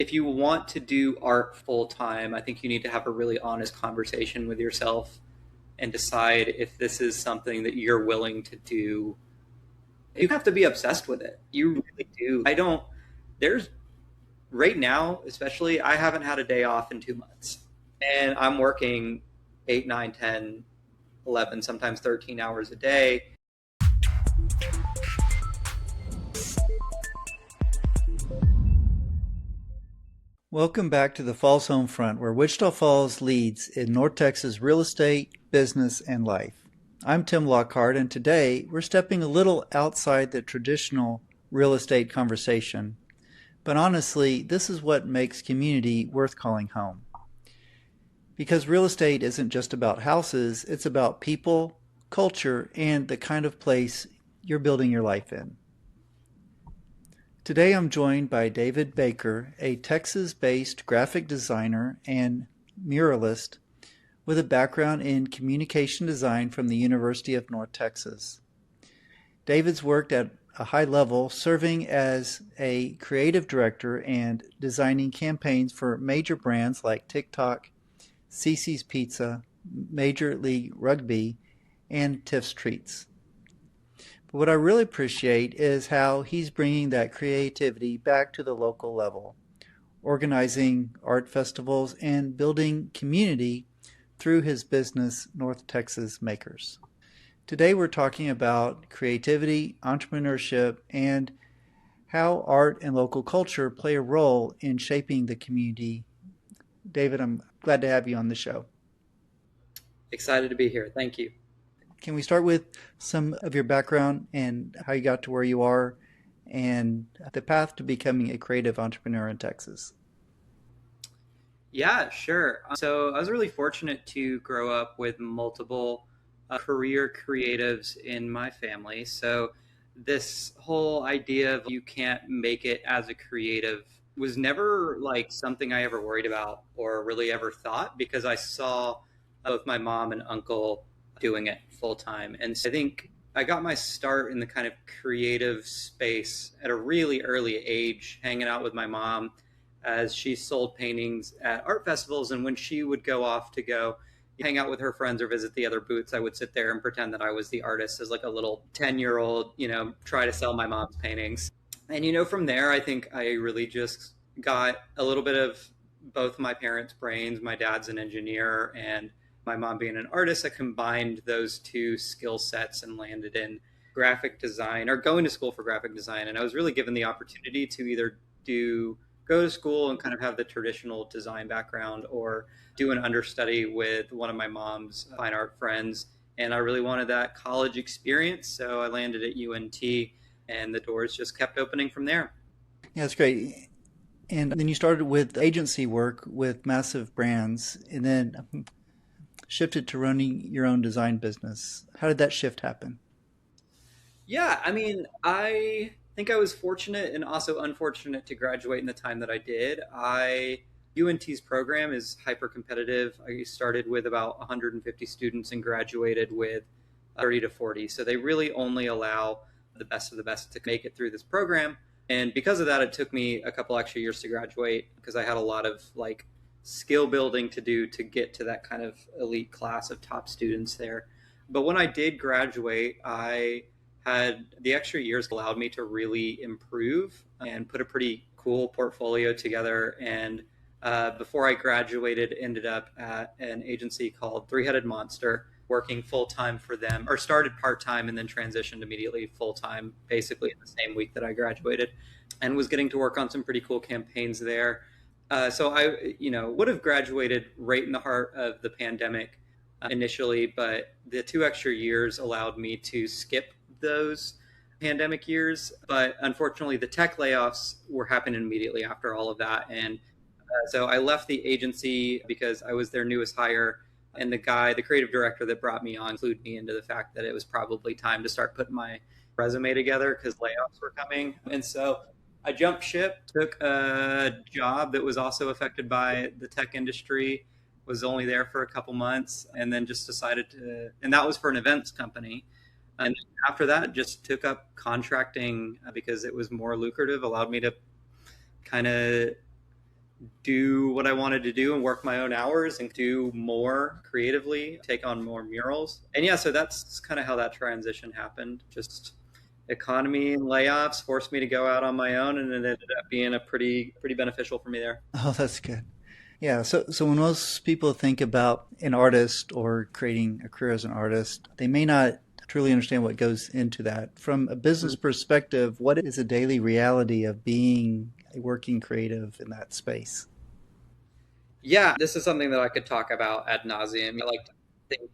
if you want to do art full time, I think you need to have a really honest conversation with yourself and decide if this is something that you're willing to do. You have to be obsessed with it. You really do. I don't, there's right now, especially, I haven't had a day off in 2 months. And I'm working 8, 9, 10, 11, sometimes 13 hours a day. Welcome back to the Falls Home Front, where Wichita Falls leads in North Texas real estate, business, and life. I'm Tim Lockhart, and today we're stepping a little outside the traditional real estate conversation. But honestly, this is what makes community worth calling home. Because real estate isn't just about houses, it's about people, culture, and the kind of place you're building your life in. Today I'm joined by David Baker, a Texas-based graphic designer and muralist with a background in communication design from the University of North Texas. David's worked at a high level, serving as a creative director and designing campaigns for major brands like TikTok, Cece's Pizza, Major League Rugby, and Tiff's Treats. But what I really appreciate is how he's bringing that creativity back to the local level, organizing art festivals and building community through his business, North Texas Makers. Today we're talking about creativity, entrepreneurship, and how art and local culture play a role in shaping the community. David, I'm glad to have you on the show. Excited to be here. Thank you. Can we start with some of your background and how you got to where you are and the path to becoming a creative entrepreneur in Texas? Yeah, sure. So I was really fortunate to grow up with multiple career creatives in my family. So this whole idea of you can't make it as a creative was never like something I ever worried about or really ever thought because I saw both my mom and uncle doing it full time. And so I think I got my start in the kind of creative space at a really early age, hanging out with my mom as she sold paintings at art festivals. And when she would go off to go hang out with her friends or visit the other booths, I would sit there and pretend that I was the artist as like a little 10-year-old, try to sell my mom's paintings. And, from there, I think I really just got a little bit of both my parents' brains. My dad's an engineer and my mom being an artist. I combined those two skill sets and landed in graphic design or going to school for graphic design. And I was really given the opportunity to either go to school and kind of have the traditional design background or do an understudy with one of my mom's fine art friends. And I really wanted that college experience. So I landed at UNT and the doors just kept opening from there. Yeah, that's great. And then you started with agency work with massive brands and then shifted to running your own design business. How did that shift happen? Yeah, I mean, I think I was fortunate and also unfortunate to graduate in the time that I did. UNT's program is hyper competitive. I started with about 150 students and graduated with 30 to 40. So they really only allow the best of the best to make it through this program. And because of that, it took me a couple extra years to graduate because I had a lot of like skill building to do to get to that kind of elite class of top students there. But when I did graduate, I had the extra years allowed me to really improve and put a pretty cool portfolio together. And before I graduated, ended up at an agency called Three-Headed Monster, working full time for them, or started part time and then transitioned immediately full time, basically in the same week that I graduated, and was getting to work on some pretty cool campaigns there. So I, would have graduated right in the heart of the pandemic initially, but the 2 extra years allowed me to skip those pandemic years. But unfortunately, the tech layoffs were happening immediately after all of that. And so I left the agency because I was their newest hire. And the creative director that brought me on, clued me into the fact that it was probably time to start putting my resume together because layoffs were coming. And so I jumped ship, took a job that was also affected by the tech industry, was only there for a couple months, and then just decided and that was for an events company. And after that, just took up contracting because it was more lucrative, allowed me to kind of do what I wanted to do and work my own hours and do more creatively, take on more murals. And yeah, so that's kind of how that transition happened. Just economy and layoffs forced me to go out on my own, and it ended up being a pretty beneficial for me there. Oh, that's good. Yeah, so when most people think about an artist or creating a career as an artist, they may not truly understand what goes into that. From a business perspective, what is a daily reality of being a working creative in that space? Yeah, this is something that I could talk about ad nauseum. I like to think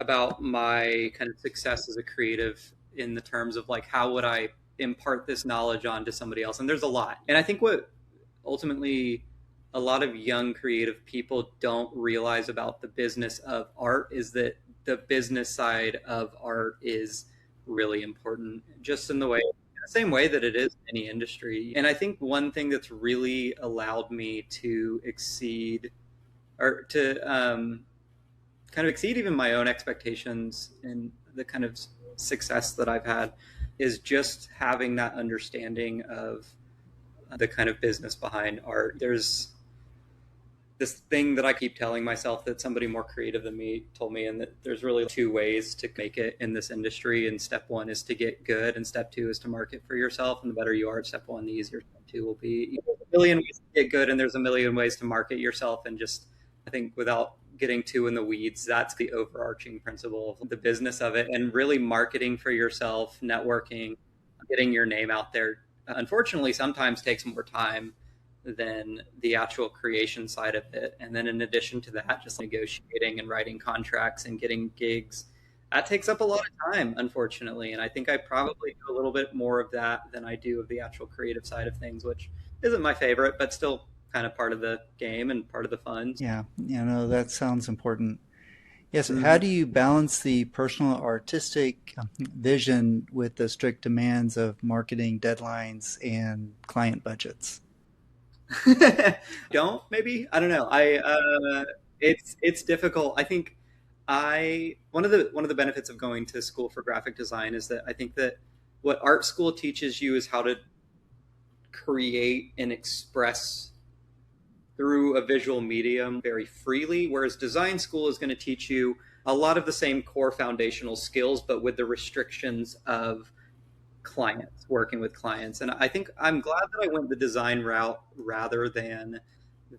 about my kind of success as a creative in the terms of like how would I impart this knowledge on to somebody else, and there's a lot. And I think what ultimately a lot of young creative people don't realize about the business of art is that the business side of art is really important, just in the same way that it is in any industry. And I think one thing that's really allowed me to exceed or to kind of exceed even my own expectations and the kind of success that I've had is just having that understanding of the kind of business behind art. There's this thing that I keep telling myself that somebody more creative than me told me, and that there's really two ways to make it in this industry. And step one is to get good, and step two is to market for yourself. And the better you are at step one, the easier step two will be. There's a million ways to get good, and there's a million ways to market yourself. And just, I think, without getting too in the weeds, that's the overarching principle of the business of it. And really marketing for yourself, networking, getting your name out there, unfortunately, sometimes takes more time than the actual creation side of it. And then in addition to that, just negotiating and writing contracts and getting gigs, that takes up a lot of time, unfortunately. And I think I probably do a little bit more of that than I do of the actual creative side of things, which isn't my favorite, but still kind of part of the game and part of the fun. Yeah, no, that sounds important. Yes, how Mm-hmm. do you balance the personal artistic vision with the strict demands of marketing deadlines and client budgets? Don't maybe I don't know. It's difficult. I think I one of the benefits of going to school for graphic design is that I think that what art school teaches you is how to create and express through a visual medium very freely, whereas design school is going to teach you a lot of the same core foundational skills, but with the restrictions of clients, working with clients. And I think I'm glad that I went the design route rather than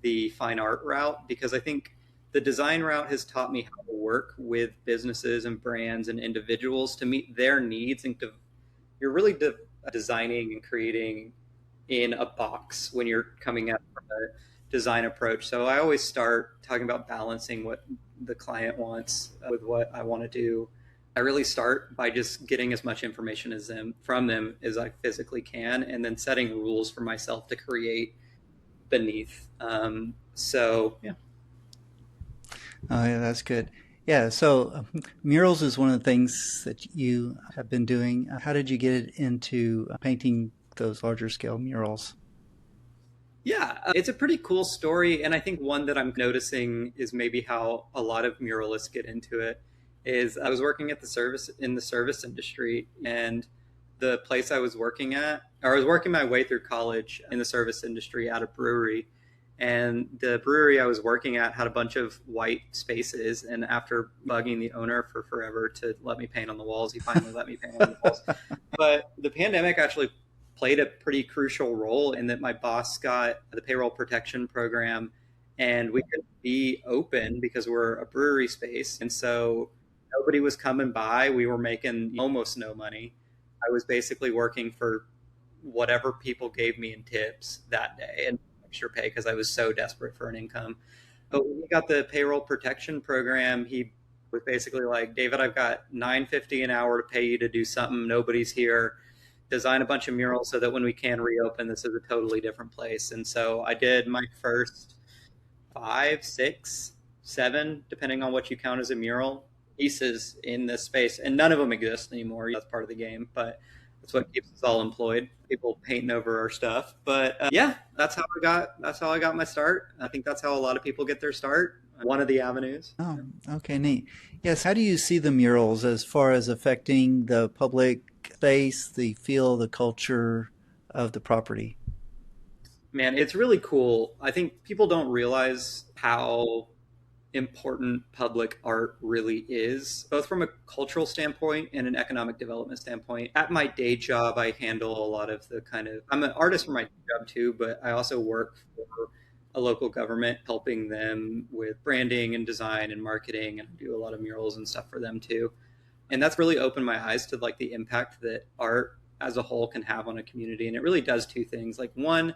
the fine art route, because I think the design route has taught me how to work with businesses and brands and individuals to meet their needs. And you're really designing and creating in a box when you're coming at from a design approach. So I always start talking about balancing what the client wants with what I want to do. I really start by just getting as much information as them from them as I physically can, and then setting rules for myself to create beneath. So yeah. Oh, yeah, that's good. Yeah, so murals is one of the things that you have been doing. How did you get into painting those larger scale murals? Yeah, it's a pretty cool story, and I think one that I'm noticing is maybe how a lot of muralists get into it. Is I was working at the service in the service industry, and the place I was working at, or I was working my way through college in the service industry at a brewery, and the brewery I was working at had a bunch of white spaces, and after bugging the owner for forever to let me paint on the walls, he finally let me paint on the walls. But the pandemic actually played a pretty crucial role in that my boss got the payroll protection program, and we could be open because we're a brewery space. And so nobody was coming by. We were making almost no money. I was basically working for whatever people gave me in tips that day and extra pay because I was so desperate for an income. But when we got the payroll protection program, he was basically like, David, I've got 9.50 an hour to pay you to do something. Nobody's here. Design a bunch of murals so that when we can reopen, this is a totally different place. And so I did my first five, six, seven, depending on what you count as a mural, pieces in this space. And none of them exist anymore. That's part of the game, but that's what keeps us all employed. People painting over our stuff. But yeah, that's how I got my start. I think that's how a lot of people get their start. One of the avenues. Oh, okay, neat. Yes, how do you see the murals as far as affecting the public space, the feel, the culture of the property? Man, it's really cool. I think people don't realize how important public art really is, both from a cultural standpoint and an economic development standpoint. At my day job, I handle a lot of the kind of, I'm an artist for my day job too, but I also work for a local government, helping them with branding and design and marketing, and I do a lot of murals and stuff for them too. And that's really opened my eyes to like the impact that art as a whole can have on a community. And it really does two things. Like one,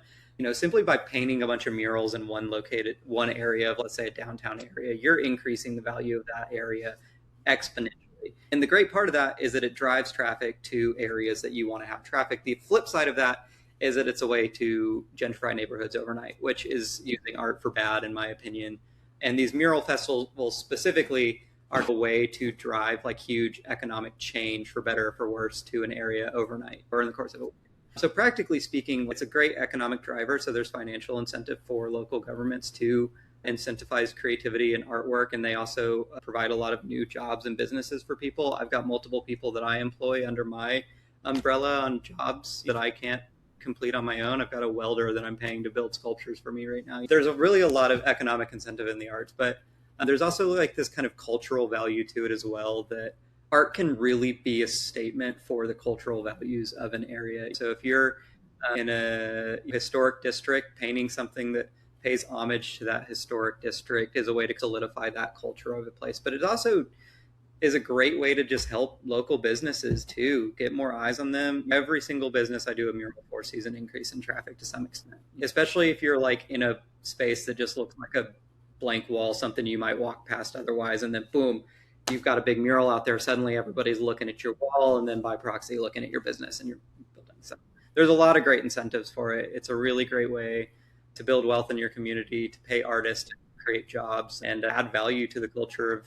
simply by painting a bunch of murals in one area of, let's say, a downtown area, you're increasing the value of that area exponentially. And the great part of that is that it drives traffic to areas that you want to have traffic. The flip side of that is that it's a way to gentrify neighborhoods overnight, which is using art for bad, in my opinion. And these mural festivals specifically are a way to drive like huge economic change, for better or for worse, to an area overnight or in the course of a week. So practically speaking, it's a great economic driver. So there's financial incentive for local governments to incentivize creativity and artwork, and they also provide a lot of new jobs and businesses for people. I've got multiple people that I employ under my umbrella on jobs that I can't complete on my own. I've got a welder that I'm paying to build sculptures for me right now. There's really a lot of economic incentive in the arts, but there's also like this kind of cultural value to it as well, that art can really be a statement for the cultural values of an area. So if you're in a historic district, painting something that pays homage to that historic district is a way to solidify that culture of a place. But it also is a great way to just help local businesses too, get more eyes on them. Every single business I do a mural for sees an increase in traffic to some extent, especially if you're like in a space that just looks like a blank wall, something you might walk past otherwise, and then boom, you've got a big mural out there. Suddenly everybody's looking at your wall, and then by proxy looking at your business and your building. So there's a lot of great incentives for it. It's a really great way to build wealth in your community, to pay artists, to create jobs, and add value to the culture of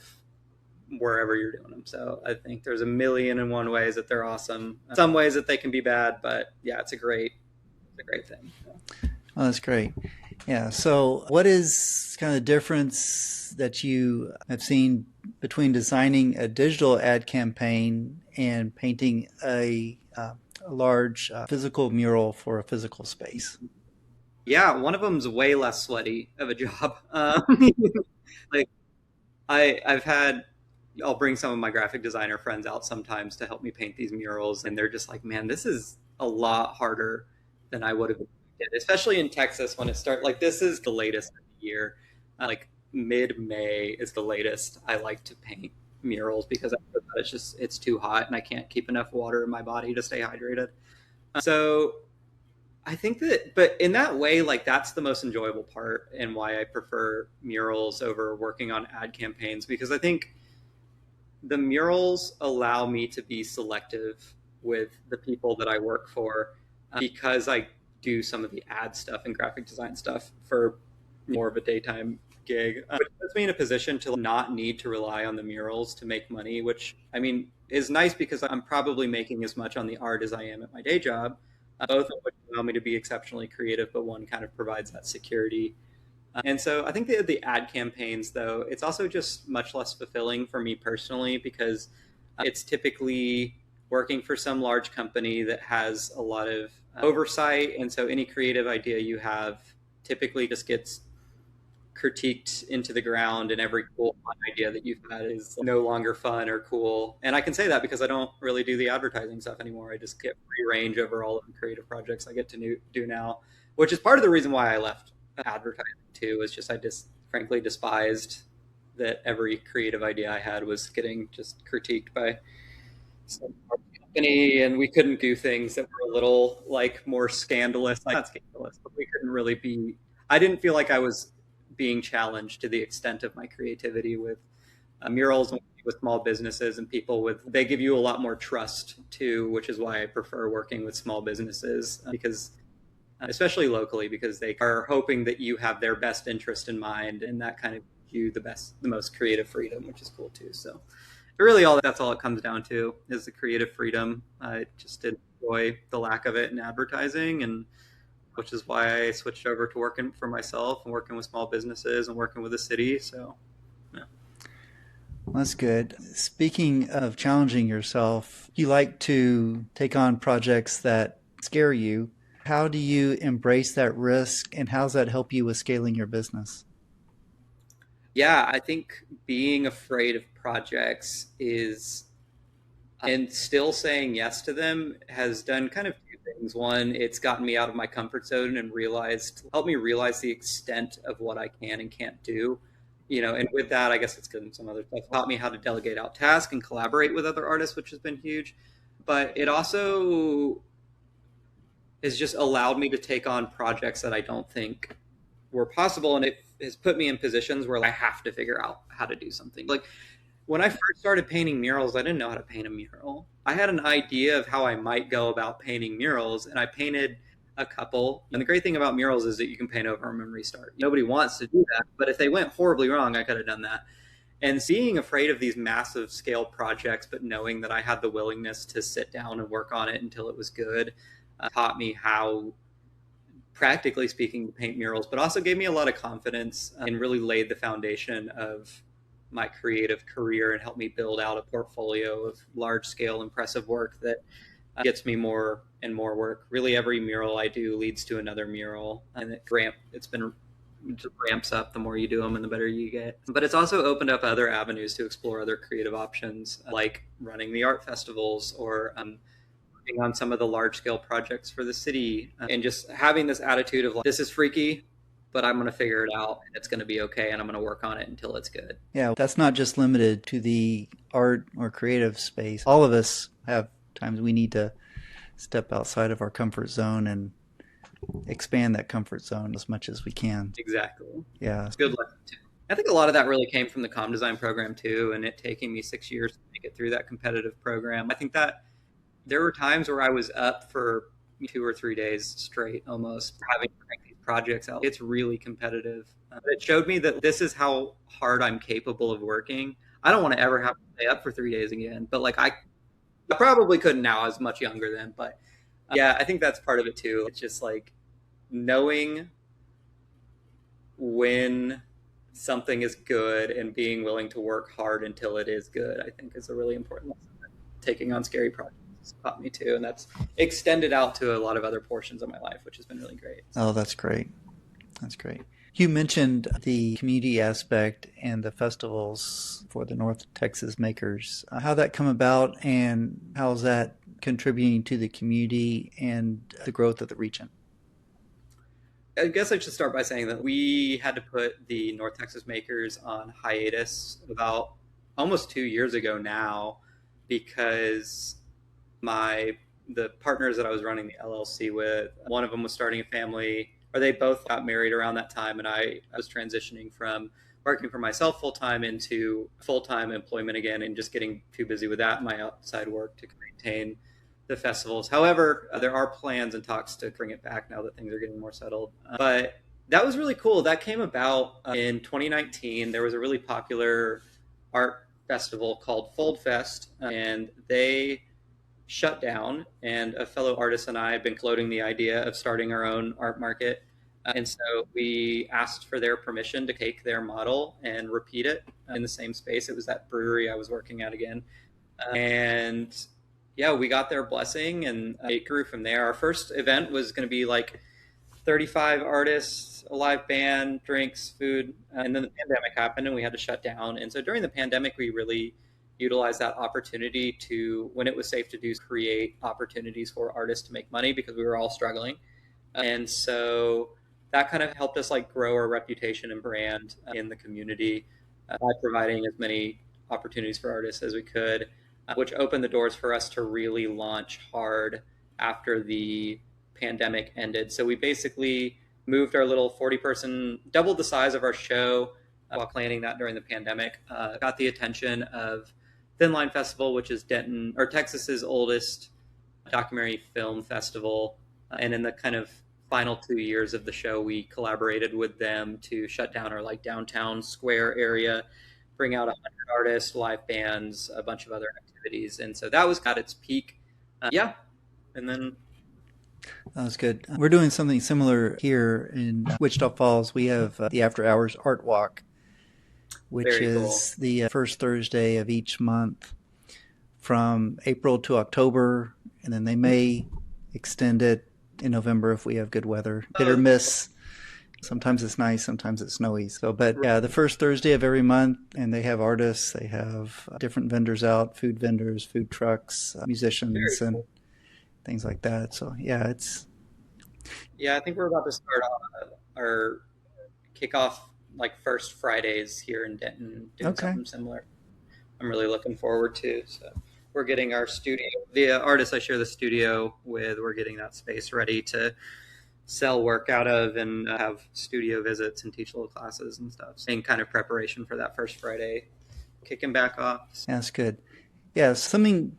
wherever you're doing them. So I think there's a million and one ways that they're awesome. Some ways that they can be bad, but yeah, it's a great thing. Oh, that's great. Yeah. So, what is kind of the difference that you have seen between designing a digital ad campaign and painting a large physical mural for a physical space? Yeah, one of them's way less sweaty of a job. Like I've had, I'll bring some of my graphic designer friends out sometimes to help me paint these murals, and they're just like, "Man, this is a lot harder than I would have expected," especially in Texas when it starts. Like this is the latest of the year, like mid-May is the latest I like to paint murals because it's too hot and I can't keep enough water in my body to stay hydrated. So I think that, but in that way, like that's the most enjoyable part and why I prefer murals over working on ad campaigns, because I think the murals allow me to be selective with the people that I work for, because I do some of the ad stuff and graphic design stuff for more of a daytime gig, which puts me in a position to not need to rely on the murals to make money, which I mean is nice because I'm probably making as much on the art as I am at my day job, both of which allow me to be exceptionally creative, but one kind of provides that security. And so I think the ad campaigns, though, it's also just much less fulfilling for me personally because it's typically working for some large company that has a lot of oversight. And so any creative idea you have typically just gets critiqued into the ground, and every cool fun idea that you've had is no longer fun or cool. And I can say that because I don't really do the advertising stuff anymore. I just get free range over all of the creative projects I get to do now, which is part of the reason why I left advertising too. Is just I just frankly despised that every creative idea I had was getting just critiqued by some company, and we couldn't do things that were a little like more scandalous, like not scandalous, but we couldn't really be. I didn't feel like I was being challenged to the extent of my creativity with murals and with small businesses and people with, they give you a lot more trust too, which is why I prefer working with small businesses, because especially locally, because they are hoping that you have their best interest in mind, and that kind of gives you the most creative freedom, which is cool too. So really that's all it comes down to is the creative freedom. I just enjoy the lack of it in advertising, and which is why I switched over to working for myself and working with small businesses and working with the city. So, yeah. Well, that's good. Speaking of challenging yourself, you like to take on projects that scare you. How do you embrace that risk and how does that help you with scaling your business? Yeah, I think being afraid of projects is and still saying yes to them has done kind of two things. One, it's gotten me out of my comfort zone and helped me realize the extent of what I can and can't do. And with that, I guess it's good in some other stuff. Taught me how to delegate out tasks and collaborate with other artists, which has been huge. But it also has just allowed me to take on projects that I don't think were possible. And it has put me in positions where I have to figure out how to do something. Like when I first started painting murals, I didn't know how to paint a mural. I had an idea of how I might go about painting murals, and I painted a couple. And the great thing about murals is that you can paint over them and restart. Nobody wants to do that, but if they went horribly wrong, I could have done that. And being afraid of these massive scale projects, but knowing that I had the willingness to sit down and work on it until it was good, taught me how, practically speaking, to paint murals, but also gave me a lot of confidence and really laid the foundation of my creative career and helped me build out a portfolio of large scale, impressive work that gets me more and more work. Really, every mural I do leads to another mural, and it just ramps up the more you do them and the better you get. But it's also opened up other avenues to explore other creative options, like running the art festivals or working on some of the large scale projects for the city, and just having this attitude of like, this is freaky, but I'm going to figure it out and it's going to be okay and I'm going to work on it until it's good. Yeah, that's not just limited to the art or creative space. All of us have times we need to step outside of our comfort zone and expand that comfort zone as much as we can. Exactly. Yeah. It's a good lesson too. I think a lot of that really came from the comm design program too, and it taking me 6 years to make it through that competitive program. I think that there were times where I was up for 2 or 3 days straight almost having to crank these projects out. It's really competitive. It showed me that this is how hard I'm capable of working. I don't want to ever have to stay up for 3 days again, but like I probably couldn't now. I was much younger then, but yeah, I think that's part of it too. It's just like knowing when something is good and being willing to work hard until it is good, I think is a really important lesson that taking on scary projects has taught me too. And that's extended out to a lot of other portions of my life, which has been really great. Oh, that's great. That's great. You mentioned the community aspect and the festivals for the North Texas makers. How that come about and how is that contributing to the community and the growth of the region? I guess I should start by saying that we had to put the North Texas makers on hiatus about almost 2 years ago now because my the partners that I was running the LLC with, one of them was starting a family, or they both got married around that time, and I was transitioning from working for myself full time into full time employment again, and just getting too busy with that and my outside work to maintain the festivals. However, there are plans and talks to bring it back now that things are getting more settled. But that was really cool. That came about in 2019. There was a really popular art festival called Fold Fest, and they shut down. And a fellow artist and I had been floating the idea of starting our own art market. And so we asked for their permission to take their model and repeat it in the same space. It was that brewery I was working at again. And yeah, we got their blessing and it grew from there. Our first event was going to be like 35 artists, a live band, drinks, food. And then the pandemic happened and we had to shut down. And so during the pandemic, we really utilized that opportunity to, when it was safe to do, create opportunities for artists to make money because we were all struggling. And so that kind of helped us like grow our reputation and brand in the community by providing as many opportunities for artists as we could, which opened the doors for us to really launch hard after the pandemic ended. So we basically moved our little 40-person, doubled the size of our show while planning that during the pandemic, got the attention of Thin Line Festival, which is Denton or Texas's oldest documentary film festival. And in the kind of final 2 years of the show, we collaborated with them to shut down our like downtown square area, bring out 100 artists, live bands, a bunch of other activities. And so that was at its peak. Yeah. And then That was good. We're doing something similar here in Wichita Falls. We have the After Hours Art Walk, which very cool. is the first Thursday of each month from April to October, and then they may extend it in November if we have good weather. Hit or Oh, miss. Sometimes it's nice, sometimes it's snowy. So, but yeah, the first Thursday of every month, and they have artists, they have different vendors out, food vendors, food trucks, very musicians, and cool. things like that. So, yeah, it's Yeah, I think we're about to start our kickoff like first Fridays here in Denton, doing okay. something similar. I'm really looking forward to. So we're getting our studio, the artist I share the studio with, we're getting that space ready to sell work out of and have studio visits and teach little classes and stuff. Same kind of preparation for that first Friday, kicking back off. Yeah, that's good. Yeah, something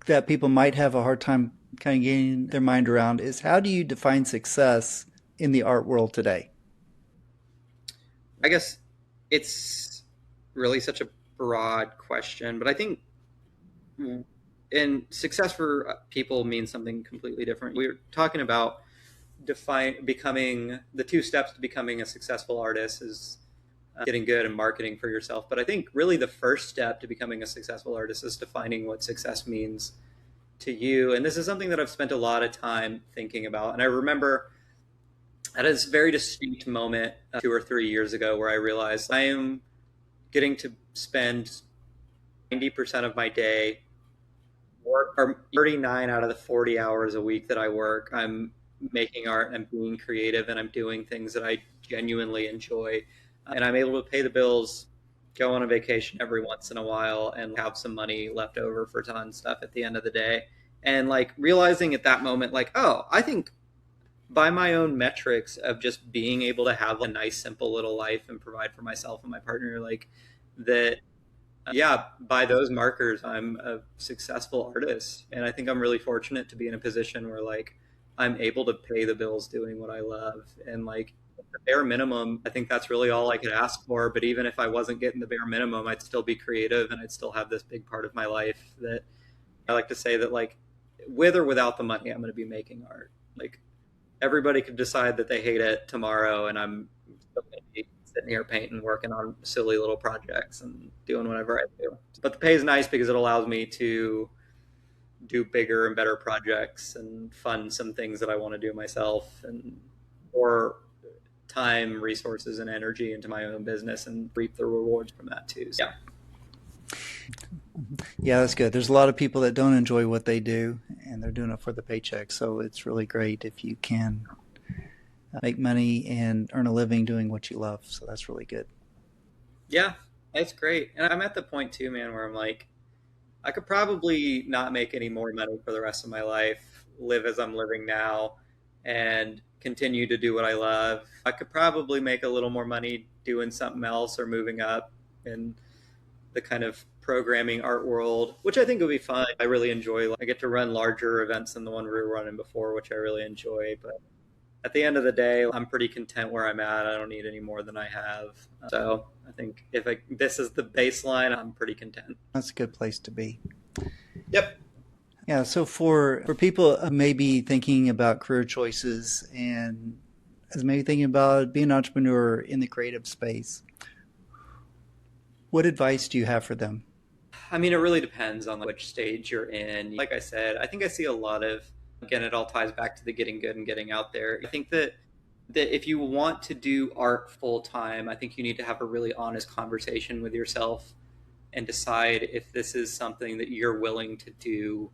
that people might have a hard time kind of getting their mind around is how do you define success in the art world today? I guess it's really such a broad question, but I think and success for people means something completely different. We were talking about define becoming the two steps to becoming a successful artist is getting good and marketing for yourself. But I think really the first step to becoming a successful artist is defining what success means to you. And this is something that I've spent a lot of time thinking about. And I remember at a very distinct moment 2 or 3 years ago where I realized I am getting to spend 90% of my day work, or 39 out of the 40 hours a week that I work, I'm making art and being creative and I'm doing things that I genuinely enjoy. And I'm able to pay the bills, go on a vacation every once in a while, and have some money left over for fun stuff at the end of the day. And like realizing at that moment, like, oh, I think by my own metrics of just being able to have a nice, simple little life and provide for myself and my partner, like that yeah, by those markers, I'm a successful artist. And I think I'm really fortunate to be in a position where like I'm able to pay the bills doing what I love. And like the bare minimum, I think that's really all I could ask for. But even if I wasn't getting the bare minimum, I'd still be creative and I'd still have this big part of my life that I like to say that like with or without the money, I'm going to be making art. Like everybody could decide that they hate it tomorrow, and I'm still going to be sitting here painting, working on silly little projects and doing whatever I do. But the pay is nice because it allows me to do bigger and better projects and fund some things that I want to do myself and more time, resources, and energy into my own business and reap the rewards from that too. So, yeah. Yeah, that's good. There's a lot of people that don't enjoy what they do and they're doing it for the paycheck. So it's really great if you can make money and earn a living doing what you love. So that's really good. Yeah, that's great. And I'm at the point too, man, where I'm like, I could probably not make any more money for the rest of my life, live as I'm living now, and continue to do what I love. I could probably make a little more money doing something else or moving up in the kind of programming art world, which I think would be fun. I really enjoy. I get to run larger events than the one we were running before, which I really enjoy. But at the end of the day, I'm pretty content where I'm at. I don't need any more than I have. So I think if this is the baseline, I'm pretty content. That's a good place to be. Yep. Yeah, so for people maybe thinking about career choices and as maybe thinking about being an entrepreneur in the creative space, what advice do you have for them? I mean, it really depends on which stage you're in. Like I said, I think I see a lot of, again, it all ties back to the getting good and getting out there. I think that if you want to do art full time, I think you need to have a really honest conversation with yourself and decide if this is something that you're willing to do.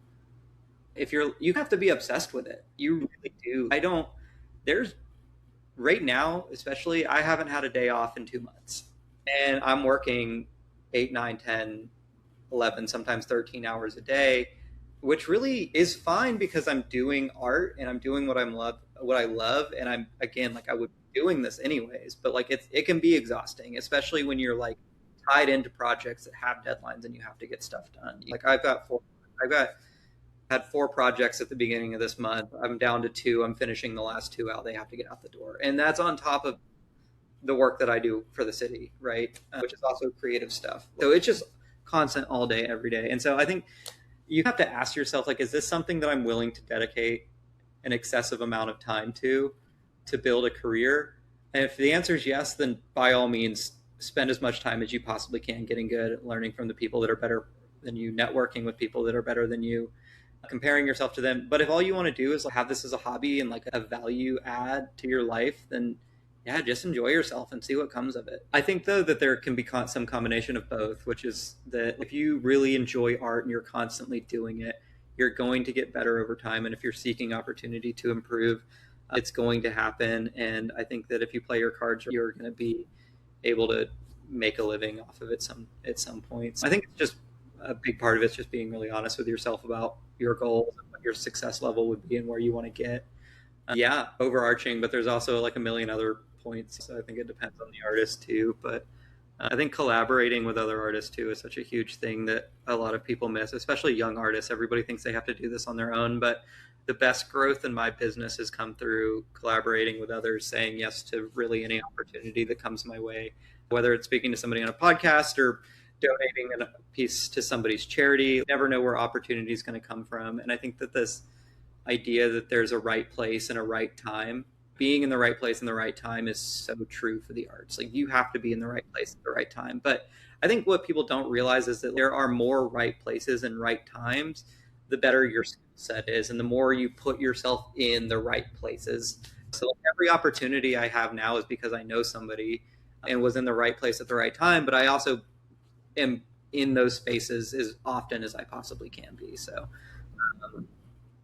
If you have to be obsessed with it. You really do. I don't, there's right now, especially, I haven't had a day off in 2 months. And I'm working 8, 9, 10, 11, sometimes 13 hours a day, which really is fine because I'm doing art and I'm doing what I love. And I'm, again, like I would be doing this anyways, but like it can be exhausting, especially when you're like tied into projects that have deadlines and you have to get stuff done. Like I've got had 4 projects at the beginning of this month. I'm down to 2. I'm finishing the last 2 out. They have to get out the door. And that's on top of the work that I do for the city, right? Which is also creative stuff. So it's just constant all day, every day. And so I think you have to ask yourself, like, is this something that I'm willing to dedicate an excessive amount of time to build a career? And if the answer is yes, then by all means, spend as much time as you possibly can getting good, learning from the people that are better than you, networking with people that are better than you, comparing yourself to them. But if all you want to do is have this as a hobby and like a value add to your life, then yeah, just enjoy yourself and see what comes of it. I think though that there can be some combination of both, which is that if you really enjoy art and you're constantly doing it, you're going to get better over time. And if you're seeking opportunity to improve, it's going to happen. And I think that if you play your cards, you're going to be able to make a living off of it at some points. I think it's just a big part of it's just being really honest with yourself about your goals and what your success level would be and where you want to get. Yeah, overarching, but there's also like a million other points. So I think it depends on the artist too. But I think collaborating with other artists too is such a huge thing that a lot of people miss, especially young artists. Everybody thinks they have to do this on their own, but the best growth in my business has come through collaborating with others, saying yes to really any opportunity that comes my way, whether it's speaking to somebody on a podcast or donating a piece to somebody's charity. You never know where opportunity is going to come from. And I think that this idea that there's a right place and a right time, being in the right place and the right time is so true for the arts. Like you have to be in the right place at the right time. But I think what people don't realize is that there are more right places and right times, the better your skill set is and the more you put yourself in the right places. So every opportunity I have now is because I know somebody and was in the right place at the right time, but I also am in those spaces as often as I possibly can be. So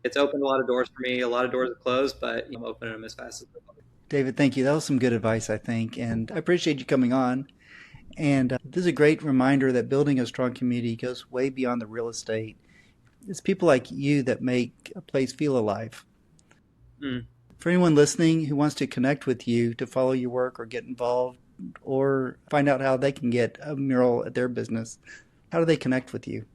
it's opened a lot of doors for me. A lot of doors have closed, but I'm opening them as fast as possible. David, thank you. That was some good advice, I think, and I appreciate you coming on. And this is a great reminder that building a strong community goes way beyond the real estate. It's people like you that make a place feel alive. Mm. For anyone listening who wants to connect with you to follow your work or get involved or find out how they can get a mural at their business, how do they connect with you?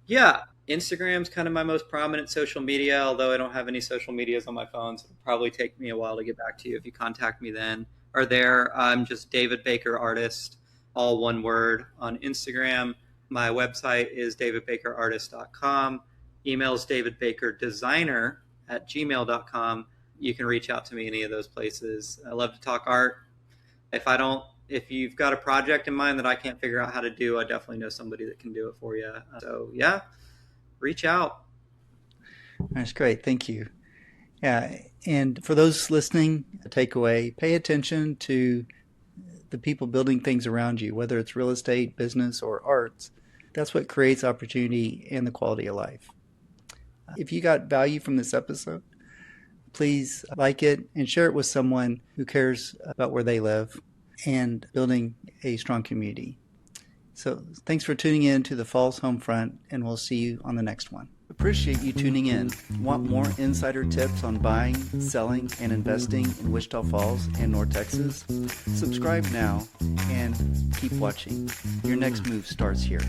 Yeah, Instagram's kind of my most prominent social media, although I don't have any social medias on my phone, so it'll probably take me a while to get back to you if you contact me then. Or there, I'm just David Baker Artist, all one word on Instagram. My website is davidbakerartist.com. Email is davidbakerdesigner@gmail.com. You can reach out to me any of those places. I love to talk art. If you've got a project in mind that I can't figure out how to do, I definitely know somebody that can do it for you. So yeah, reach out. That's great. Thank you. Yeah. And for those listening, a takeaway, pay attention to the people building things around you, whether it's real estate, business, or arts. That's what creates opportunity and the quality of life. If you got value from this episode, please like it and share it with someone who cares about where they live and building a strong community. So thanks for tuning in to the Falls Homefront, and we'll see you on the next one. Appreciate you tuning in. Want more insider tips on buying, selling, and investing in Wichita Falls and North Texas? Subscribe now and keep watching. Your next move starts here.